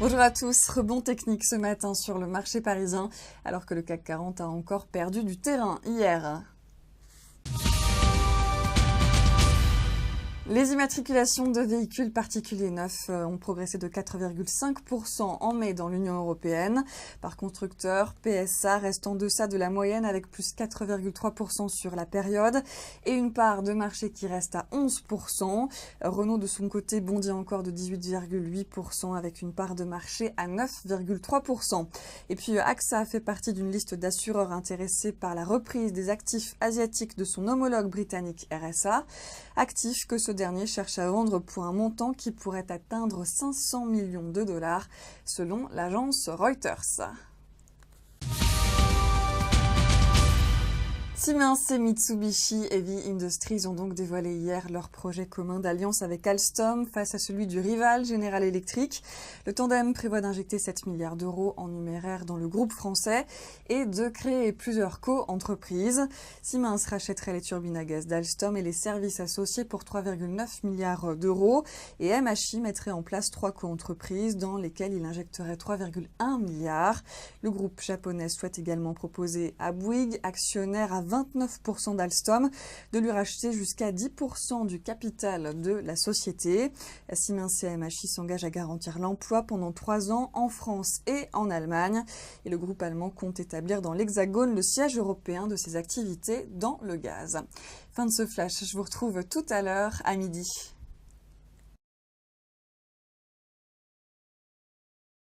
Bonjour à tous, rebond technique ce matin sur le marché parisien, alors que le CAC 40 a encore perdu du terrain hier. Les immatriculations de véhicules particuliers neufs ont progressé de 4,5% en mai dans l'Union européenne. Par constructeur, PSA reste en deçà de la moyenne avec plus 4,3% sur la période et une part de marché qui reste à 11%. Renault de son côté bondit encore de 18,8% avec une part de marché à 9,3%. Et puis AXA fait partie d'une liste d'assureurs intéressés par la reprise des actifs asiatiques de son homologue britannique RSA. Actifs que ce dernier cherche à vendre pour un montant qui pourrait atteindre 500 millions de dollars, selon l'agence Reuters. Siemens et Mitsubishi Heavy Industries ont donc dévoilé hier leur projet commun d'alliance avec Alstom face à celui du rival General Electric. Le tandem prévoit d'injecter 7 milliards d'euros en numéraire dans le groupe français et de créer plusieurs co-entreprises. Siemens rachèterait les turbines à gaz d'Alstom et les services associés pour 3,9 milliards d'euros et MHI mettrait en place 3 co-entreprises dans lesquelles il injecterait 3,1 milliards. Le groupe japonais souhaite également proposer à Bouygues, actionnaire à 29% d'Alstom, de lui racheter jusqu'à 10% du capital de la société. Siemens et MHI s'engagent à garantir l'emploi pendant 3 ans en France et en Allemagne. Et le groupe allemand compte établir dans l'Hexagone le siège européen de ses activités dans le gaz. Fin de ce flash, je vous retrouve tout à l'heure à midi.